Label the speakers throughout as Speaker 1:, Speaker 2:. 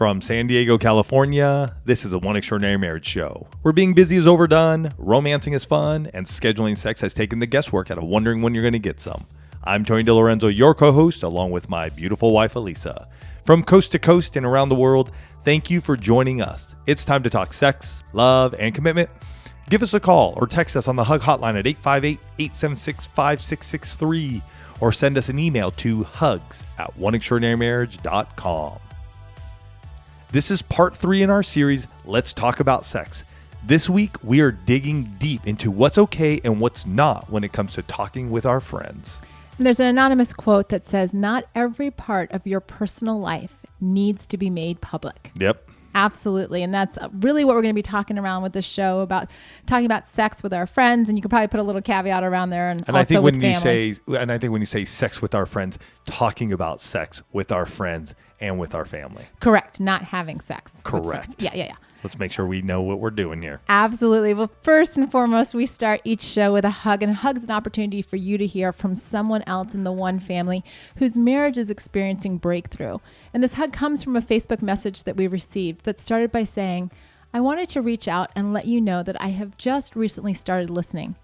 Speaker 1: From San Diego, California, this is a One Extraordinary Marriage show, where being busy is overdone, romancing is fun, and scheduling sex has taken the guesswork out of wondering when you're going to get some. I'm Tony DeLorenzo, your co-host, along with my beautiful wife, Elisa. From coast to coast and around the world, thank you for joining us. It's time to talk sex, love, and commitment. Give us a call or text us on the HUG hotline at 858-876-5663 or send us an email to hugs@oneextraordinarymarriage.com. This is part 3 in our series, Let's Talk About Sex. This week, we are digging deep into what's okay and what's not when it comes to talking with our friends.
Speaker 2: There's an anonymous quote that says, not every part of your personal life needs to be made public.
Speaker 1: Yep.
Speaker 2: Absolutely. And that's really what we're going to be talking around with this show, about talking about sex with our friends. And you could probably put a little caveat around there. And also
Speaker 1: I think
Speaker 2: with
Speaker 1: when
Speaker 2: family.
Speaker 1: you say sex with our friends, talking about sex with our friends and with our family.
Speaker 2: Correct. Not having sex.
Speaker 1: Correct.
Speaker 2: Yeah.
Speaker 1: Let's make sure we know what we're doing here.
Speaker 2: Absolutely. Well, first and foremost, we start each show with a hug, and a hug's an opportunity for you to hear from someone else in the one family whose marriage is experiencing breakthrough. And this hug comes from a Facebook message that we received that started by saying, I wanted to reach out and let you know that I have just recently started listening.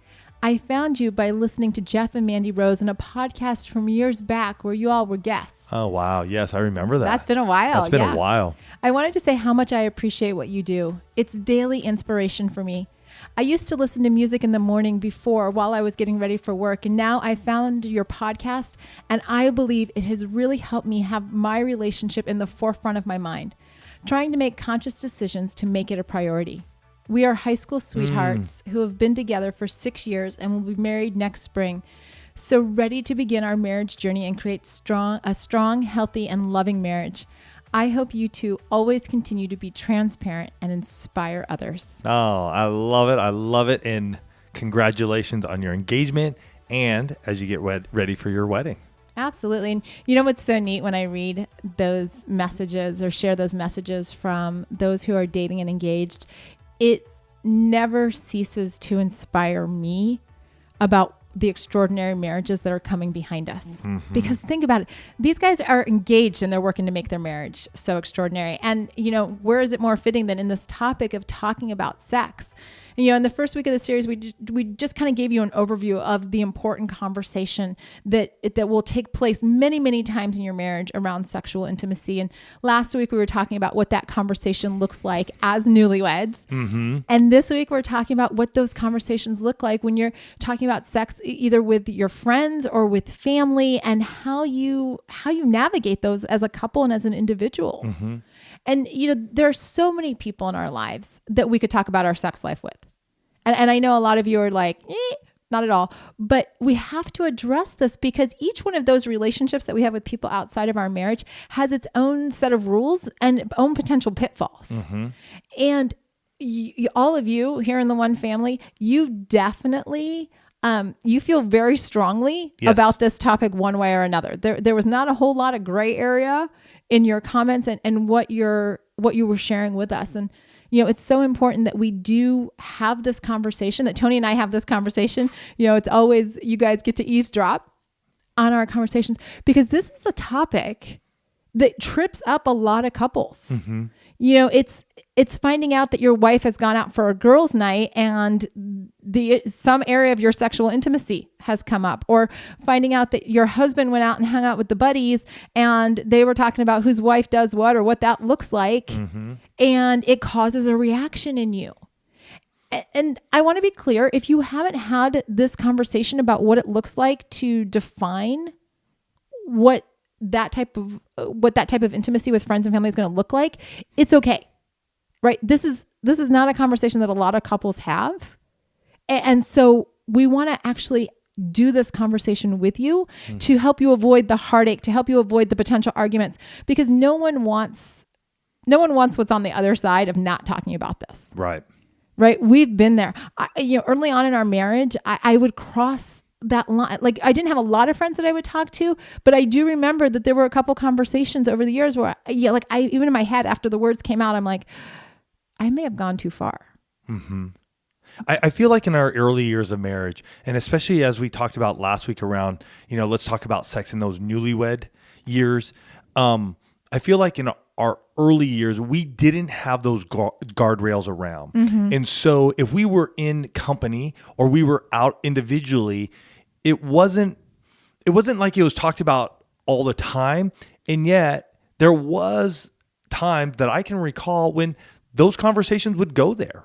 Speaker 2: I found you by listening to Jeff and Mandy Rose in a podcast from years back where you all were guests.
Speaker 1: Oh, wow. Yes, I remember that.
Speaker 2: That's been a while.
Speaker 1: That's been a while.
Speaker 2: I wanted to say how much I appreciate what you do. It's daily inspiration for me. I used to listen to music in the morning before while I was getting ready for work, and now I found your podcast, and I believe it has really helped me have my relationship in the forefront of my mind, trying to make conscious decisions to make it a priority. We are high school sweethearts who have been together for 6 years and will be married next spring. So ready to begin our marriage journey and create a strong, healthy, and loving marriage. I hope you two always continue to be transparent and inspire others.
Speaker 1: Oh, I love it. I love it. And congratulations on your engagement and as you get ready for your wedding.
Speaker 2: Absolutely. And you know what's so neat when I read those messages or share those messages from those who are dating and engaged? It never ceases to inspire me about the extraordinary marriages that are coming behind us. Mm-hmm. Because think about it. These guys are engaged and they're working to make their marriage so extraordinary. And, where is it more fitting than in this topic of talking about sex? And, in the first week of the series, we just kind of gave you an overview of the important conversation that will take place many, many times in your marriage around sexual intimacy. And last week, we were talking about what that conversation looks like as newlyweds. Mm-hmm. And this week, we're talking about what those conversations look like when you're talking about sex, either with your friends or with family, and how you navigate those as a couple and as an individual. Mm-hmm. And, there are so many people in our lives that we could talk about our sex life with. And I know a lot of you are like, not at all. But we have to address this because each one of those relationships that we have with people outside of our marriage has its own set of rules and own potential pitfalls. Mm-hmm. And all of you here in the one family, you definitely... you feel very strongly about this topic one way or another. There was not a whole lot of gray area in your comments and what you were sharing with us. And, it's so important that we do have this conversation, that Tony and I have this conversation. It's always, you guys get to eavesdrop on our conversations because this is a topic that trips up a lot of couples. Mm-hmm. It's finding out that your wife has gone out for a girls' night and some area of your sexual intimacy has come up, or finding out that your husband went out and hung out with the buddies and they were talking about whose wife does what or what that looks like. Mm-hmm. And it causes a reaction in you. And I want to be clear, if you haven't had this conversation about what it looks like to define what that type of intimacy with friends and family is going to look like, it's okay. Right? This is not a conversation that a lot of couples have. And so we want to actually do this conversation with you to help you avoid the heartache, to help you avoid the potential arguments, because no one wants what's on the other side of not talking about this.
Speaker 1: Right.
Speaker 2: Right. We've been there. Early on in our marriage, I would cross that line. Like, I didn't have a lot of friends that I would talk to, but I do remember that there were a couple conversations over the years where even in my head after the words came out, I'm like, I may have gone too far. Mm-hmm.
Speaker 1: I feel like in our early years of marriage, and especially as we talked about last week around, let's talk about sex in those newlywed years. I feel like in our early years, we didn't have those guardrails around. And so if we were in company or we were out individually, it wasn't like it was talked about all the time. And yet there was time that I can recall when those conversations would go there.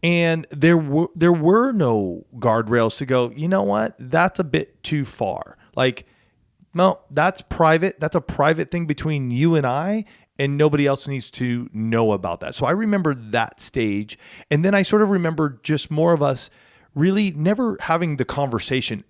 Speaker 1: And there were no guardrails to go, you know what? That's a bit too far. Like, no, that's private. That's a private thing between you and I, and nobody else needs to know about that. So I remember that stage. And then I sort of remember just more of us really never having the conversation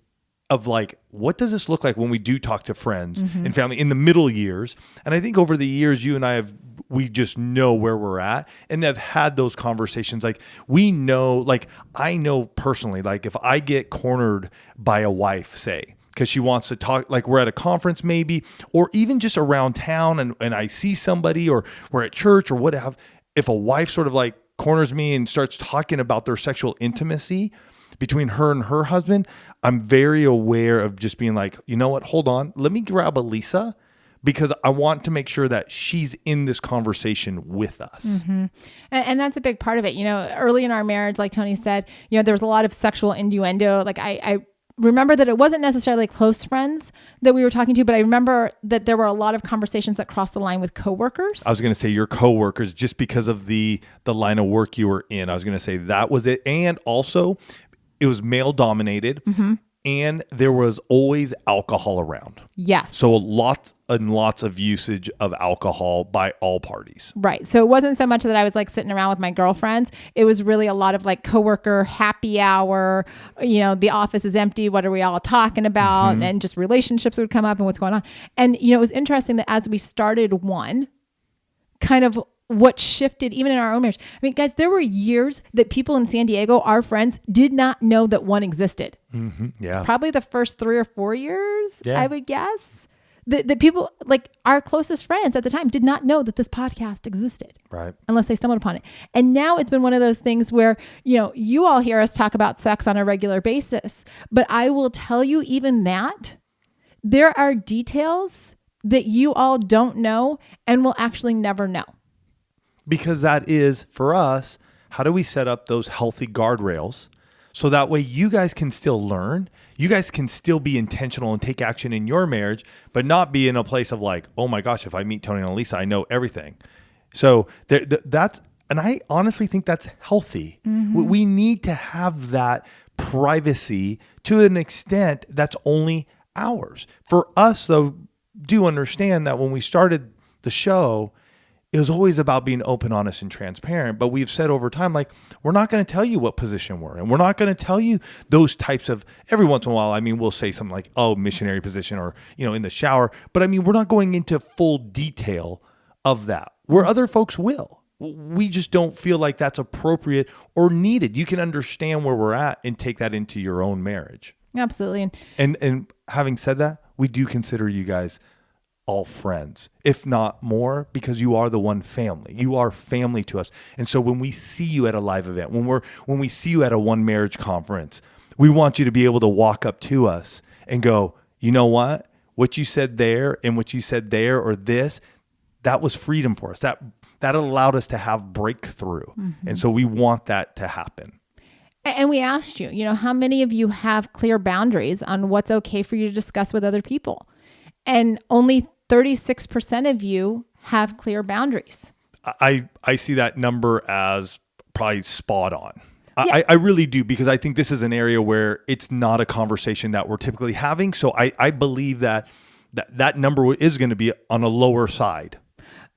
Speaker 1: of like, what does this look like when we do talk to friends and family in the middle years? And I think over the years, you and I we just know where we're at and have had those conversations. Like we know, like I know personally, like if I get cornered by a wife, say, because she wants to talk, like we're at a conference maybe, or even just around town and I see somebody or we're at church or whatever, if a wife sort of like corners me and starts talking about their sexual intimacy between her and her husband, I'm very aware of just being like, you know what, hold on, let me grab Elisa because I want to make sure that she's in this conversation with us.
Speaker 2: And that's a big part of it. You know, early in our marriage, like Tony said, you know, there was a lot of sexual innuendo. Like I remember that it wasn't necessarily close friends that we were talking to, but I remember that there were a lot of conversations that crossed the line with coworkers.
Speaker 1: I was going to say your coworkers, just because of the line of work you were in. I was going to say that was it. And also it was male dominated and there was always alcohol around.
Speaker 2: Yes.
Speaker 1: So lots and lots of usage of alcohol by all parties.
Speaker 2: Right. So it wasn't so much that I was like sitting around with my girlfriends. It was really a lot of like coworker happy hour, you know, the office is empty. What are we all talking about? And just relationships would come up and what's going on. And, you know, it was interesting that as we started one, kind of what shifted even in our own marriage. I mean, guys, there were years that people in San Diego, our friends, did not know that one existed.
Speaker 1: Yeah.
Speaker 2: Probably the first 3 or 4 years, I would guess. The people, like our closest friends at the time, did not know that this podcast existed.
Speaker 1: Right.
Speaker 2: Unless they stumbled upon it. And now it's been one of those things where, you know, you all hear us talk about sex on a regular basis. But I will tell you even that there are details that you all don't know and will actually never know.
Speaker 1: Because that is, for us, how do we set up those healthy guardrails so that way you guys can still learn, you guys can still be intentional and take action in your marriage, but not be in a place of like, oh my gosh, if I meet Tony and Elisa, I know everything. So that's, and I honestly think that's healthy. We need to have that privacy to an extent that's only ours. For us, though, do understand that when we started the show, it was always about being open, honest, and transparent. But we've said over time, like, we're not going to tell you what position we're in. We're not going to tell you those types of, every once in a while, I mean, we'll say something like, oh, missionary position or, you know, in the shower. But I mean, we're not going into full detail of that, where other folks will. We just don't feel like that's appropriate or needed. You can understand where we're at and take that into your own marriage.
Speaker 2: Absolutely.
Speaker 1: And having said that, we do consider you guys all friends, if not more, because you are the one family. You are family to us. And so when we see you at a live event, when we see you at a one marriage conference, we want you to be able to walk up to us and go, you know what you said there and what you said there or this, that was freedom for us. That allowed us to have breakthrough. And so we want that to happen.
Speaker 2: And we asked you, you know, how many of you have clear boundaries on what's okay for you to discuss with other people? And only 36% of you have clear boundaries.
Speaker 1: I see that number as probably spot on. Yeah. I really do, because I think this is an area where it's not a conversation that we're typically having. So I believe that number is going to be on a lower side.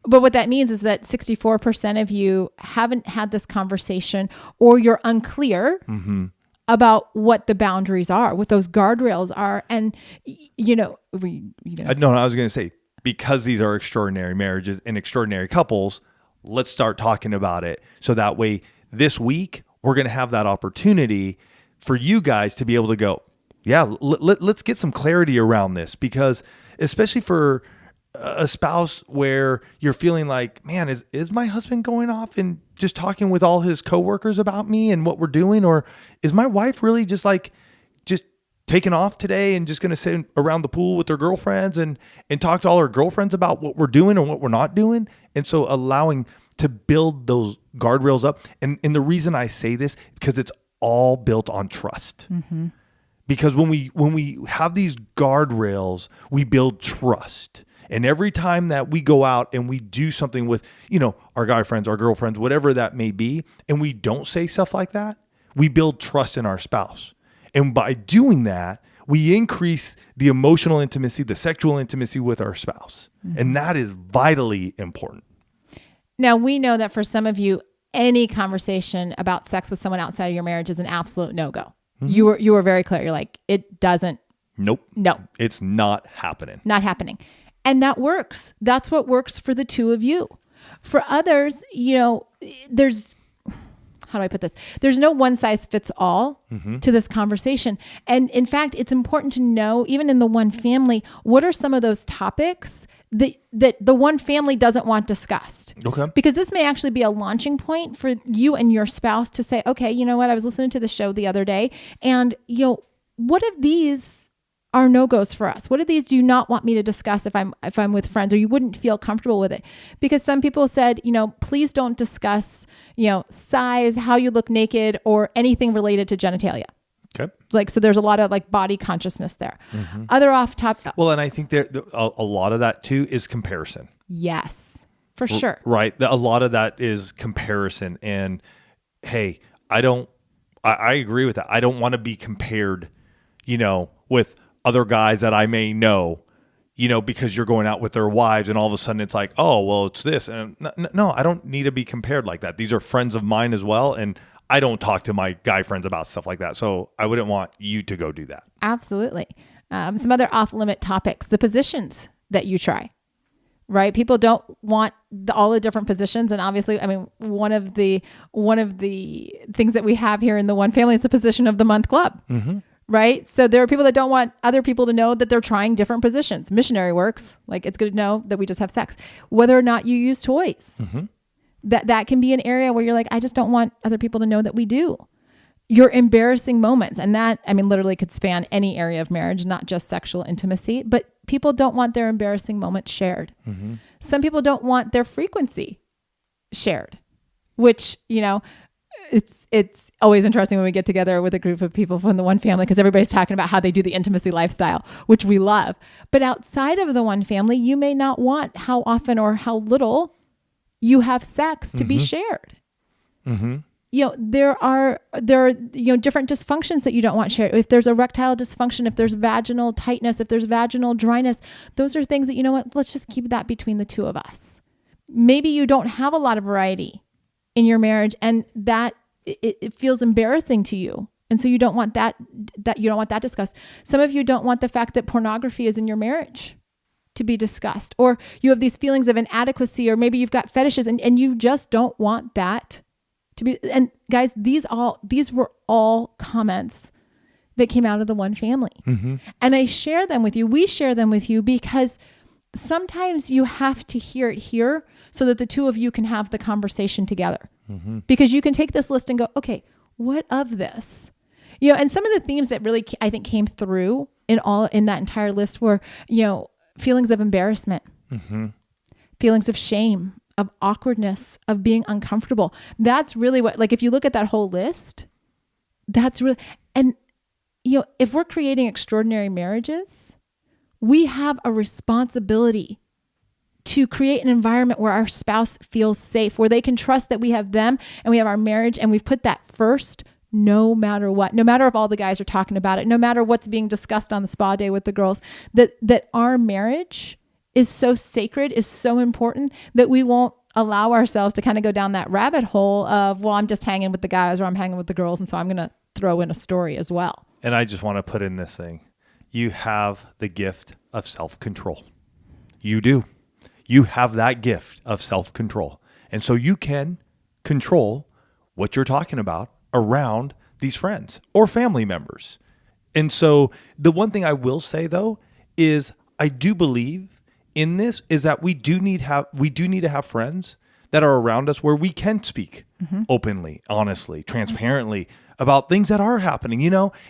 Speaker 2: But what that means is that 64% of you haven't had this conversation, or you're unclear about what the boundaries are, what those guardrails are. And, you know,
Speaker 1: No, I was going to say, because these are extraordinary marriages and extraordinary couples, let's start talking about it. So that way this week, we're going to have that opportunity for you guys to be able to go, yeah, let's get some clarity around this, because especially for a spouse where you're feeling like, man, is my husband going off and just talking with all his coworkers about me and what we're doing? Or is my wife really just taking off today and just going to sit around the pool with their girlfriends and talk to all our girlfriends about what we're doing and what we're not doing. And so allowing to build those guardrails up. And the reason I say this, because it's all built on trust. Mm-hmm. Because when we have these guardrails, we build trust. And every time that we go out and we do something with, our guy friends, our girlfriends, whatever that may be, and we don't say stuff like that, we build trust in our spouse. And by doing that, we increase the emotional intimacy, the sexual intimacy with our spouse. Mm-hmm. And that is vitally important.
Speaker 2: Now, we know that for some of you, any conversation about sex with someone outside of your marriage is an absolute no-go. Mm-hmm. You were very clear. You're like, it doesn't.
Speaker 1: Nope.
Speaker 2: No.
Speaker 1: It's not happening.
Speaker 2: Not happening. And that works. That's what works for the two of you. For others, there's, how do I put this? There's no one size fits all to this conversation. And in fact, it's important to know, even in the one family, what are some of those topics that the one family doesn't want discussed.
Speaker 1: Okay.
Speaker 2: Because this may actually be a launching point for you and your spouse to say, okay, you know what? I was listening to the show the other day, and what if these are no-goes for us? What if these do you not want me to discuss if I'm with friends, or you wouldn't feel comfortable with it? Because some people said, please don't discuss, size, how you look naked, or anything related to genitalia.
Speaker 1: Okay.
Speaker 2: So there's a lot of body consciousness there. Mm-hmm. Other off topic.
Speaker 1: Well, and I think a lot of that too is comparison.
Speaker 2: Yes, for sure.
Speaker 1: Right. A lot of that is comparison. And hey, I agree with that. I don't want to be compared, with other guys that I may know, because you're going out with their wives and all of a sudden it's like, oh, well, it's this. And no, I don't need to be compared like that. These are friends of mine as well. And I don't talk to my guy friends about stuff like that. So I wouldn't want you to go do that.
Speaker 2: Absolutely. Some other off-limit topics, the positions that you try, right? People don't want all the different positions. And obviously, one of the things that we have here in the one family is the position of the month club, right? So there are people that don't want other people to know that they're trying different positions. Missionary works. It's good to know that we just have sex. Whether or not you use toys. Mm-hmm. That can be an area where you're like, I just don't want other people to know that we do. Your embarrassing moments. And that, literally could span any area of marriage, not just sexual intimacy, but people don't want their embarrassing moments shared. Mm-hmm. Some people don't want their frequency shared, which, it's always interesting when we get together with a group of people from the one family, because everybody's talking about how they do the intimacy lifestyle, which we love. But outside of the one family, you may not want how often or how little you have sex to be shared. Mm-hmm. There are different dysfunctions that you don't want shared. If there's erectile dysfunction, if there's vaginal tightness, if there's vaginal dryness, those are things that, let's just keep that between the two of us. Maybe you don't have a lot of variety in your marriage, and that it feels embarrassing to you. And so you don't want that you don't want that discussed. Some of you don't want the fact that pornography is in your marriage to be discussed, or you have these feelings of inadequacy, or maybe you've got fetishes and you just don't want that to be. And guys, these were all comments that came out of the one family. Mm-hmm. And I share them with you. We share them with you because sometimes you have to hear it here so that the two of you can have the conversation together. Mm-hmm. Because you can take this list and go, okay, what of this? And some of the themes that really, I think, came through in that entire list were, feelings of embarrassment, feelings of shame, of awkwardness, of being uncomfortable. That's really what, if you look at that whole list, that's really, and, if we're creating extraordinary marriages, we have a responsibility to create an environment where our spouse feels safe, where they can trust that we have them and we have our marriage, and we've put that first, no matter what, no matter if all the guys are talking about it, no matter what's being discussed on the spa day with the girls, that our marriage is so sacred, is so important, that we won't allow ourselves to kind of go down that rabbit hole of, well, I'm just hanging with the guys or I'm hanging with the girls, and so I'm going to throw in a story as well.
Speaker 1: And I just want to put in this thing. You have the gift of self-control. You do. You have that gift of self-control. And so you can control what you're talking about around these friends or family members. And so the one thing I will say, though, is I do believe in this is that we do need to have friends that are around us where we can speak openly, honestly, transparently about things that are happening.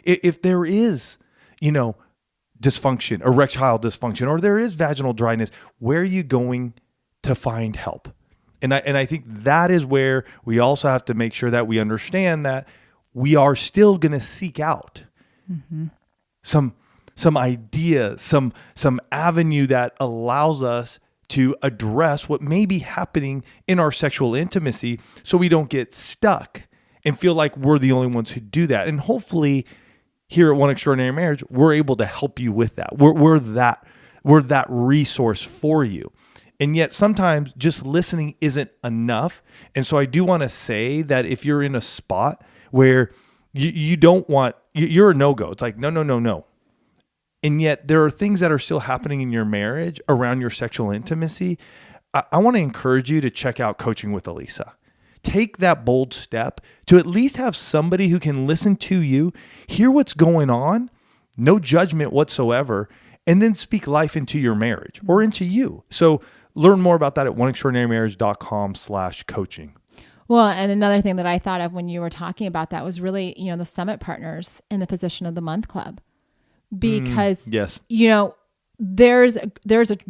Speaker 1: If there is, dysfunction, erectile dysfunction, or there is vaginal dryness, where are you going to find help? And I think that is where we also have to make sure that we understand that we are still going to seek out some ideas, some avenue that allows us to address what may be happening in our sexual intimacy, so we don't get stuck and feel like we're the only ones who do that. And hopefully here at One Extraordinary Marriage, we're able to help you with that. We're that resource for you. And yet sometimes just listening isn't enough. And so I do want to say that if you're in a spot where you don't want, you're a no-go. It's like, no. And yet there are things that are still happening in your marriage around your sexual intimacy. I want to encourage you to check out Coaching with Elisa. Take that bold step to at least have somebody who can listen to you, hear what's going on, no judgment whatsoever, and then speak life into your marriage or into you. So learn more about that at oneextraordinarymarriage.com/coaching.
Speaker 2: Well, and another thing that I thought of when you were talking about that was really, the summit partners in the Position of the Month Club. Because,
Speaker 1: yes.
Speaker 2: There's a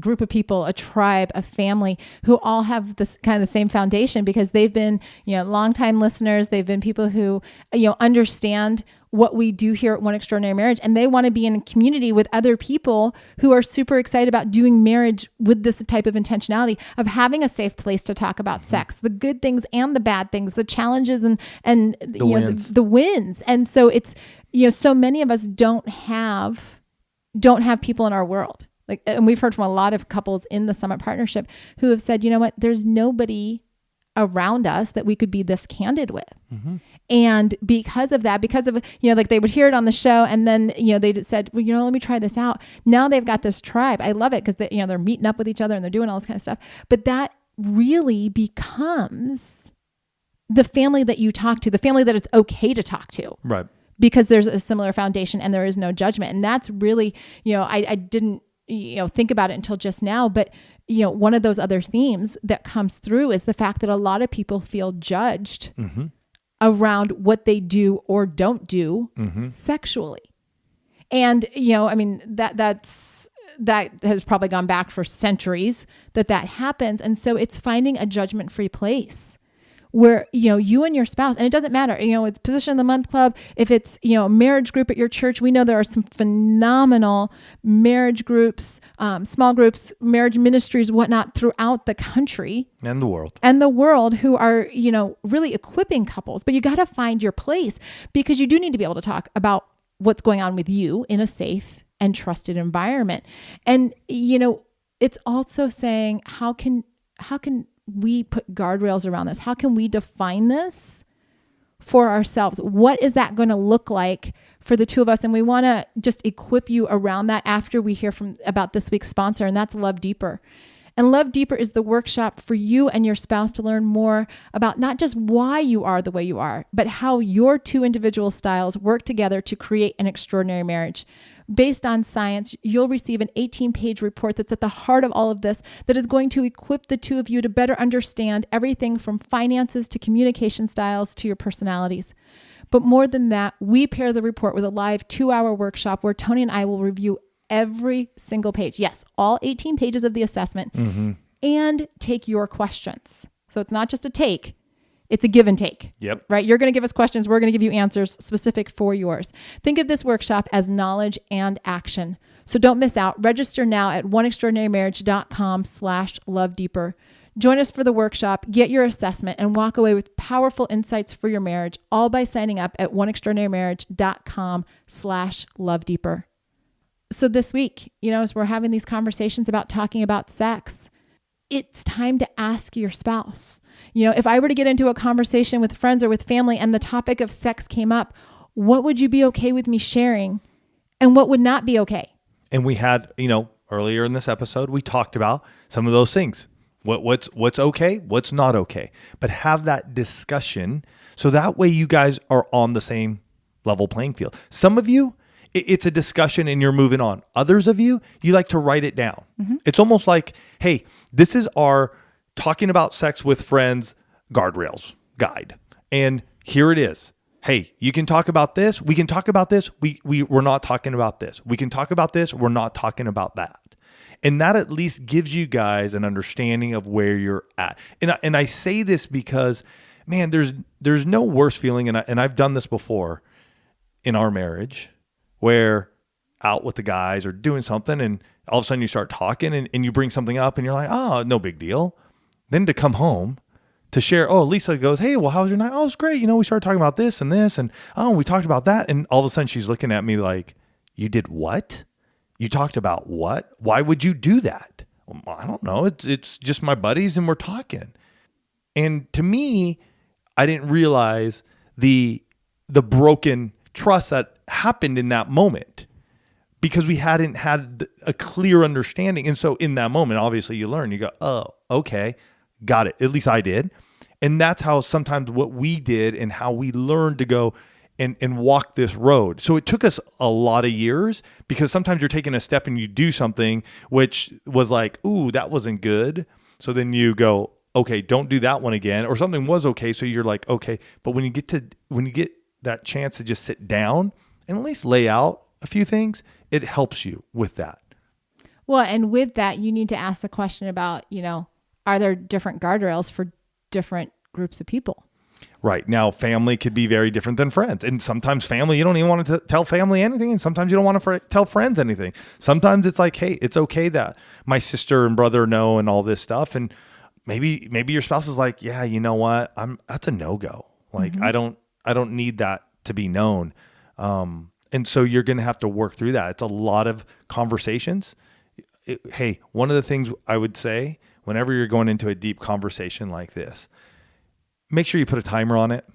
Speaker 2: group of people, a tribe, a family who all have this kind of the same foundation, because they've been, longtime listeners. They've been people who, understand what we do here at One Extraordinary Marriage, and they want to be in a community with other people who are super excited about doing marriage with this type of intentionality of having a safe place to talk about sex, the good things and the bad things, the challenges and
Speaker 1: the wins.
Speaker 2: The wins. And so it's, so many of us don't have people in our world. And we've heard from a lot of couples in the Summit Partnership who have said, there's nobody around us that we could be this candid with. Mm-hmm. And because of that, they would hear it on the show, and then, they said, well, let me try this out. Now they've got this tribe. I love it because they're meeting up with each other and they're doing all this kind of stuff. But that really becomes the family that you talk to, the family that it's okay to talk to.
Speaker 1: Right.
Speaker 2: Because there's a similar foundation and there is no judgment. And that's really, I didn't, think about it until just now, but, one of those other themes that comes through is the fact that a lot of people feel judged around what they do or don't do sexually. And, that has probably gone back for centuries that happens. And so it's finding a judgment-free place where, you and your spouse, and it doesn't matter, it's Position of the Month Club. If it's, a marriage group at your church, we know there are some phenomenal marriage groups, small groups, marriage ministries, whatnot throughout the country
Speaker 1: and the world
Speaker 2: who are, really equipping couples, but you got to find your place, because you do need to be able to talk about what's going on with you in a safe and trusted environment. And, it's also saying, how can we put guardrails around this? How can we define this for ourselves? What is that going to look like for the two of us? And we want to just equip you around that after we hear about this week's sponsor, and that's Love Deeper. And Love Deeper is the workshop for you and your spouse to learn more about not just why you are the way you are, but how your two individual styles work together to create an extraordinary marriage. Based on science, you'll receive an 18-page report that's at the heart of all of this, that is going to equip the two of you to better understand everything from finances to communication styles to your personalities. But more than that, we pair the report with a live 2-hour workshop where Tony and I will review every single page. Yes, all 18 pages of the assessment, and take your questions. So it's not just a take. It's a give and take.
Speaker 1: Yep.
Speaker 2: Right? You're going to give us questions. We're going to give you answers specific for yours. Think of this workshop as knowledge and action. So don't miss out. Register now at oneextraordinarymarriage.com/lovedeeper. Join us for the workshop, get your assessment, and walk away with powerful insights for your marriage, all by signing up at oneextraordinarymarriage.com/lovedeeper. So this week, as we're having these conversations about talking about sex, it's time to ask your spouse. If I were to get into a conversation with friends or with family and the topic of sex came up, what would you be okay with me sharing, and what would not be okay?
Speaker 1: And we had, earlier in this episode, we talked about some of those things. What's okay, what's not okay. But have that discussion so that way you guys are on the same level playing field. Some of you, it's a discussion and you're moving on. Others of you, you like to write it down. It's almost like, hey, this is our talking about sex with friends guardrails guide. And here it is. hey, you can talk about this. We can talk about this. We're not talking about this. We can talk about this. We're not talking about that. And that at least gives you guys an understanding of where you're at. And I say this because, man, there's no worse feeling. And I've done this before in our marriage where out with the guys or doing something and all of a sudden you start talking and you bring something up and you're like, oh, no big deal. Then to come home to share, oh, Lisa goes, hey, well, how was your night? Oh, it's great. We started talking about this and this and, oh, we talked about that. And all of a sudden she's looking at me like, you did what? You talked about what? Why would you do that? Well, I don't know. It's just my buddies and we're talking. And to me, I didn't realize the broken trust that happened in that moment because we hadn't had a clear understanding. And so in that moment, obviously you learn, you go, oh, okay, got it. At least I did. And that's how sometimes what we did and how we learned to go and walk this road. So it took us a lot of years because sometimes you're taking a step and you do something which was like, ooh, that wasn't good. So then you go, okay, don't do that one again. Or something was okay. So you're like, okay. But when you get that chance to just sit down and at least lay out a few things, it helps you with that.
Speaker 2: Well, and with that, you need to ask the question about, are there different guardrails for different groups of people?
Speaker 1: Right. Now, family could be very different than friends. And sometimes family, you don't even want to tell family anything. And sometimes you don't want to tell friends anything. Sometimes it's like, hey, it's okay that my sister and brother know and all this stuff. And maybe your spouse is like, yeah, you know what? That's a no-go. Like, I don't need that to be known. And so you're going to have to work through that. It's a lot of conversations. Hey, one of the things I would say whenever you're going into a deep conversation like this, make sure you put a timer on it.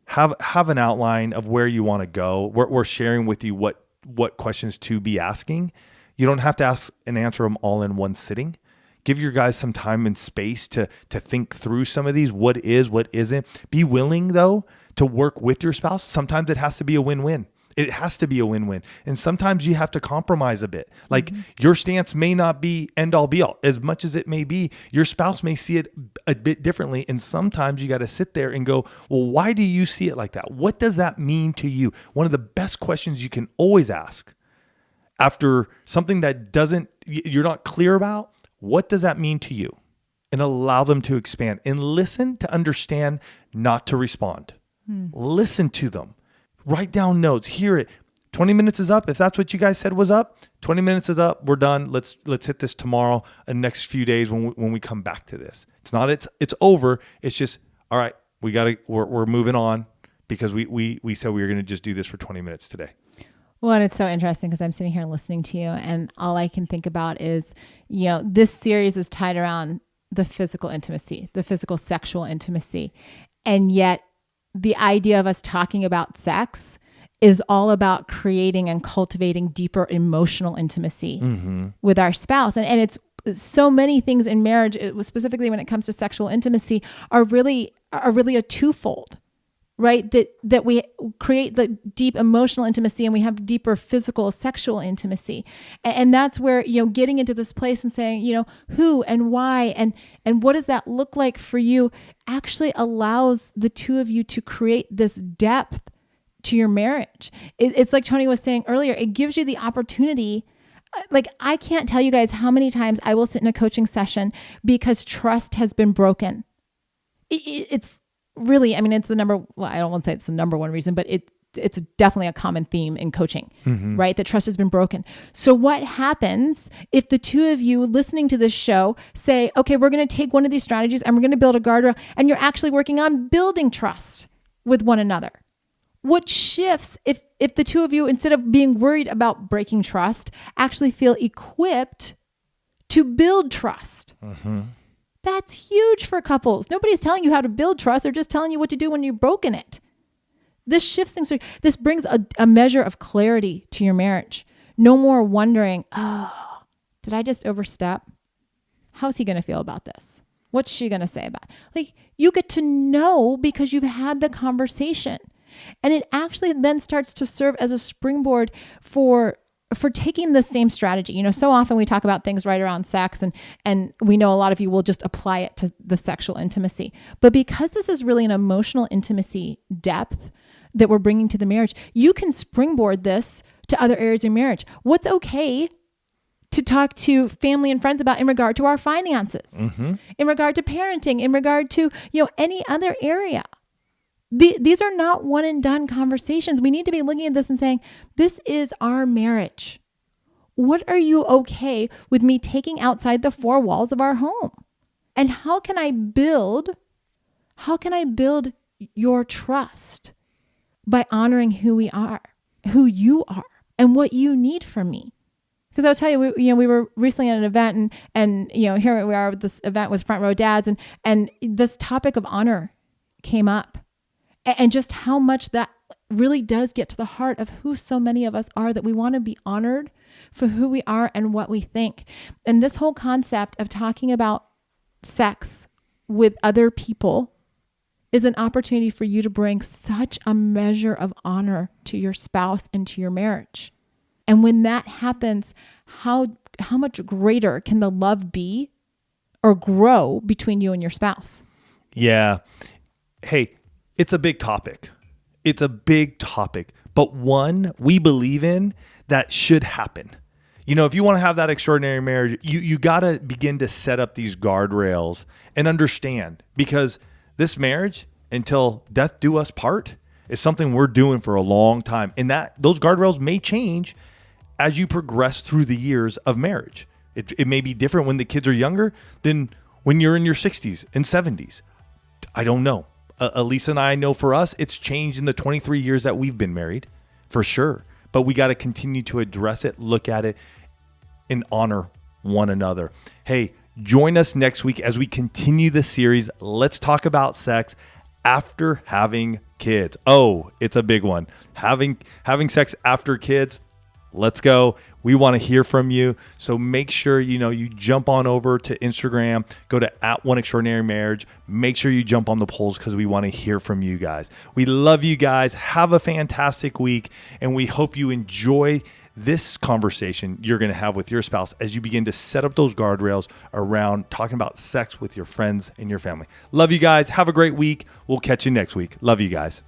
Speaker 1: Have an outline of where you want to go. We're sharing with you what questions to be asking. You don't have to ask and answer them all in one sitting. Give your guys some time and space to think through some of these. What is, what isn't. Be willing, though, to work with your spouse. Sometimes it has to be a win-win. It has to be a win-win. And sometimes you have to compromise a bit. Like your stance may not be end all be all. As much as it may be, your spouse may see it a bit differently. And sometimes you got to sit there and go, well, why do you see it like that? What does that mean to you? One of the best questions you can always ask after something that you're not clear about, what does that mean to you? And allow them to expand and listen to understand, not to respond. Listen to them. Write down notes, hear it. 20 minutes is up. If that's what you guys said was up, 20 minutes is up. We're done. Let's hit this tomorrow and next few days when we come back to this. It's not, it's over. It's just, all right, we're moving on because we said we were going to just do this for 20 minutes today.
Speaker 2: Well, and it's so interesting because I'm sitting here listening to you and all I can think about is, this series is tied around the physical intimacy, the physical sexual intimacy. And yet the idea of us talking about sex is all about creating and cultivating deeper emotional intimacy with our spouse. And it's so many things in marriage, specifically when it comes to sexual intimacy, are really a twofold, right? That we create the deep emotional intimacy and we have deeper physical sexual intimacy. And that's where, getting into this place and saying, who and why and what does that look like for you actually allows the two of you to create this depth to your marriage. It's like Tony was saying earlier, it gives you the opportunity. Like, I can't tell you guys how many times I will sit in a coaching session because trust has been broken. It's really, it's the I don't want to say it's the number one reason, but it's definitely a common theme in coaching, right? That trust has been broken. So what happens if the two of you listening to this show say, okay, we're going to take one of these strategies and we're going to build a guardrail, and you're actually working on building trust with one another? What shifts if the two of you, instead of being worried about breaking trust, actually feel equipped to build trust? That's huge for couples. Nobody's telling you how to build trust. They're just telling you what to do when you've broken it. This shifts things. This brings a measure of clarity to your marriage. No more wondering, oh, did I just overstep? How's he going to feel about this? What's she going to say about it? Like, you get to know because you've had the conversation. And it actually then starts to serve as a springboard for for taking the same strategy. So often we talk about things right around sex, and we know a lot of you will just apply it to the sexual intimacy. But because this is really an emotional intimacy depth that we're bringing to the marriage, you can springboard this to other areas of marriage. What's okay to talk to family and friends about in regard to our finances, in regard to parenting, in regard to, any other area. These are not one and done conversations. We need to be looking at this and saying, this is our marriage. What are you okay with me taking outside the four walls of our home? And how can I build your trust by honoring who we are, who you are, and what you need from me? Because I'll tell you, we were recently at an event, and here we are with this event with Front Row Dads, and this topic of honor came up, and just how much that really does get to the heart of who so many of us are, that we want to be honored for who we are and what we think. And this whole concept of talking about sex with other people is an opportunity for you to bring such a measure of honor to your spouse and to your marriage. And when that happens, how much greater can the love be or grow between you and your spouse?
Speaker 1: Yeah. Hey, it's a big topic. But one we believe in that should happen. If you want to have that extraordinary marriage, you got to begin to set up these guardrails and understand, because this marriage, until death do us part, is something we're doing for a long time. And those guardrails may change as you progress through the years of marriage. It may be different when the kids are younger than when you're in your 60s and 70s. I don't know. Elisa and I know for us, it's changed in the 23 years that we've been married, for sure. But we got to continue to address it, look at it, and honor one another. Hey, join us next week as we continue the series. Let's talk about sex after having kids. Oh, it's a big one. Having sex after kids. Let's go. We want to hear from you. So make sure, you jump on over to Instagram, go to @OneExtraordinaryMarriage. Make sure you jump on the polls, because we want to hear from you guys. We love you guys. Have a fantastic week. And we hope you enjoy this conversation you're going to have with your spouse as you begin to set up those guardrails around talking about sex with your friends and your family. Love you guys. Have a great week. We'll catch you next week. Love you guys.